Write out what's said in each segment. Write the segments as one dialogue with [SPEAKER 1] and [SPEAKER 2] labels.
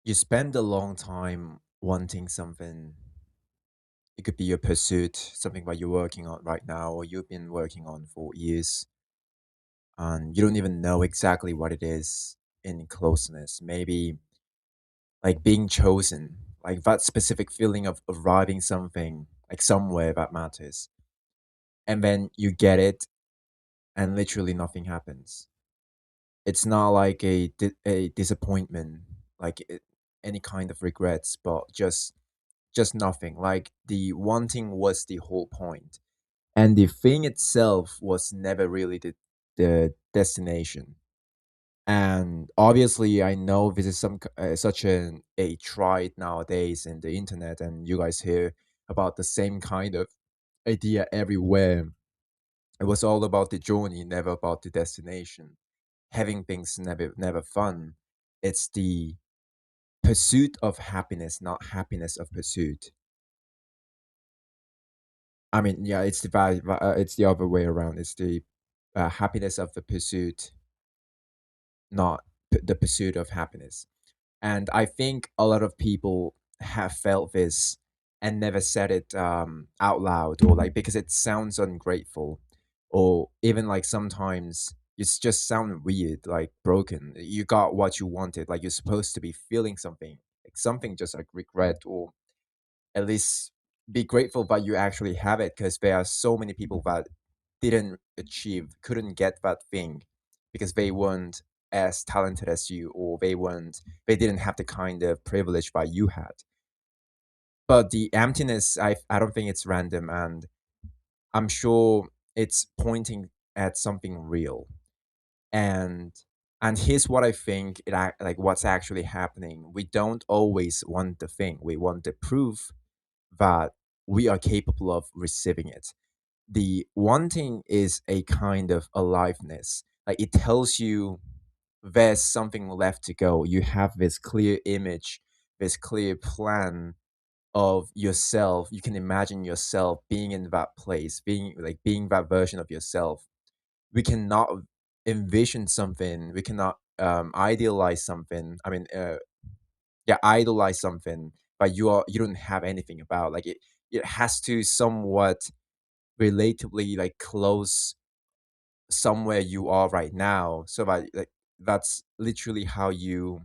[SPEAKER 1] You spend a long time wanting something. It could be your pursuit, something that you're working on right now, or you've been working on for years, and you don't even know exactly what it is in closeness. Maybe like being chosen, like that specific feeling of arriving something, like somewhere that matters. And then you get it, and literally nothing happens. It's not like a disappointment, like any kind of regrets, but just nothing. Like the wanting was the whole point, and the thing itself was never really the destination. And obviously, I know this is such a trite nowadays in the internet, and you guys hear about the same kind of idea everywhere. It was all about the journey, never about the destination. Having things never fun. It's the pursuit of happiness, not happiness of pursuit. I mean, yeah, it's the other way around. It's the happiness of the pursuit, not the pursuit of happiness. And I think a lot of people have felt this and never said it out loud, or like because it sounds ungrateful, or even like sometimes it's just sound weird, like broken. You got what you wanted, like you're supposed to be feeling something, like something just like regret, or at least be grateful that you actually have it, because there are so many people that didn't achieve, couldn't get that thing because they weren't as talented as you, or they didn't have the kind of privilege that you had. But the emptiness, I don't think it's random, and I'm sure it's pointing at something real. And here's what I think like what's actually happening. We don't always want the thing. We want the proof that we are capable of receiving it. The wanting is a kind of aliveness. Like it tells you there's something left to go. You have this clear image, this clear plan of yourself. You can imagine yourself being in that place, being that version of yourself. We cannot envision something. We cannot idealize something. Yeah, idolize something, but you don't have anything about. Like it has to somewhat relatively like close somewhere you are right now, so that like that's literally how you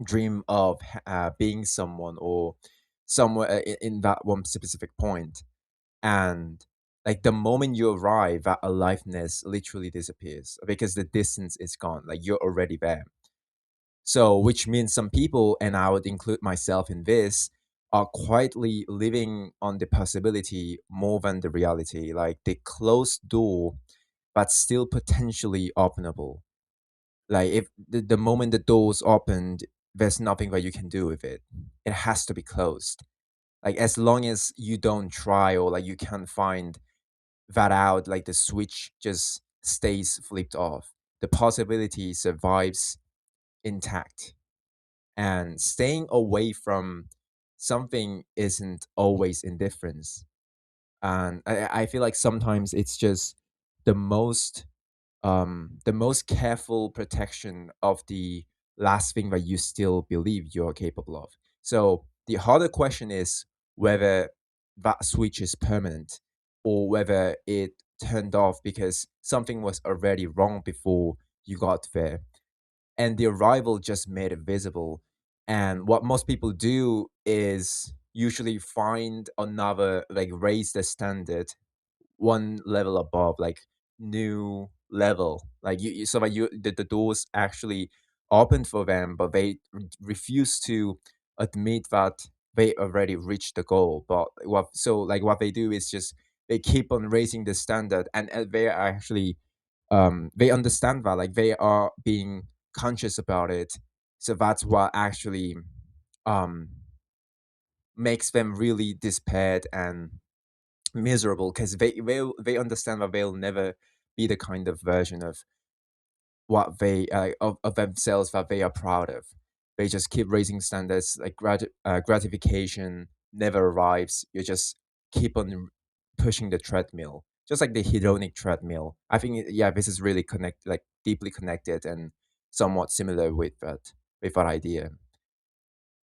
[SPEAKER 1] dream of being someone, or somewhere in that one specific point. And like the moment you arrive, that aliveness literally disappears because the distance is gone, like you're already there. So which means some people, and I would include myself in this, are quietly living on the possibility more than the reality, like the closed door but still potentially openable. Like if the moment the door's opened, there's nothing that you can do with it. It has to be closed. Like as long as you don't try, or like you can't find that out, like the switch just stays flipped off. The possibility survives intact. And staying away from something isn't always indifference. And I feel like sometimes it's just the most careful protection of the last thing that you still believe you're capable of. So the harder question is whether that switch is permanent, or whether it turned off because something was already wrong before you got there, and the arrival just made it visible. And what most people do is usually find another, like raise the standard one level above, like new level, like so that the doors actually open for them, but they refuse to admit that they already reached the goal. But what they do is just they keep on raising the standard, and they are actually they understand that, like they are being conscious about it. So that's what actually um makes them really despaired and miserable, because they understand that they'll never be the kind of version of what of themselves that they are proud of. They just keep raising standards, like gratification never arrives. You just keep on pushing the treadmill, just like the hedonic treadmill. I think yeah, this is really deeply connected and somewhat similar with that idea.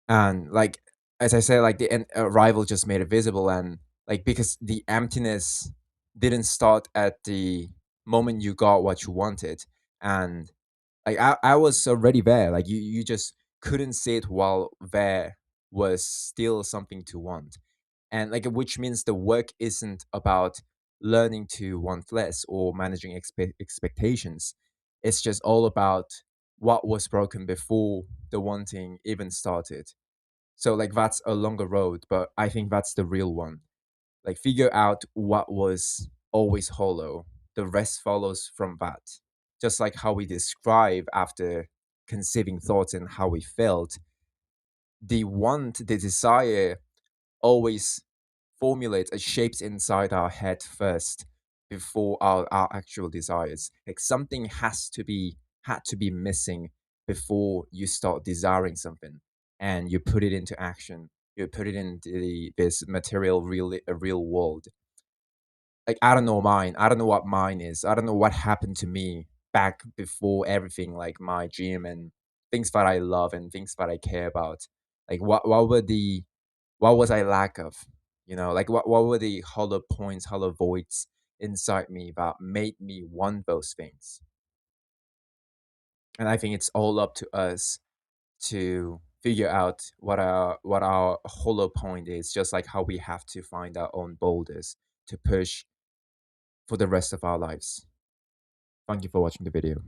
[SPEAKER 1] And like as I said, like the arrival just made it visible, and like because the emptiness didn't start at the moment you got what you wanted, and like I was already there. Like you just couldn't see it while there was still something to want. And like which means the work isn't about learning to want less or managing expectations. It's just all about what was broken before the wanting even started. So like that's a longer road, but I think that's the real one. Like figure out what was always hollow. The rest follows from that. Just like how we describe after conceiving thoughts and how we felt, the want, the desire always formulates a shapes inside our head first before our actual desires. Like something had to be missing before you start desiring something and you put it into action. You put it into this material real world. Like I don't know mine. I don't know what mine is. I don't know what happened to me back before everything, like my gym and things that I love and things that I care about. Like what was I lack of? You know, like what were the hollow points, hollow voids inside me that made me want those things? And I think it's all up to us to figure out what our hollow point is, just like how we have to find our own boulders to push for the rest of our lives. Thank you for watching the video.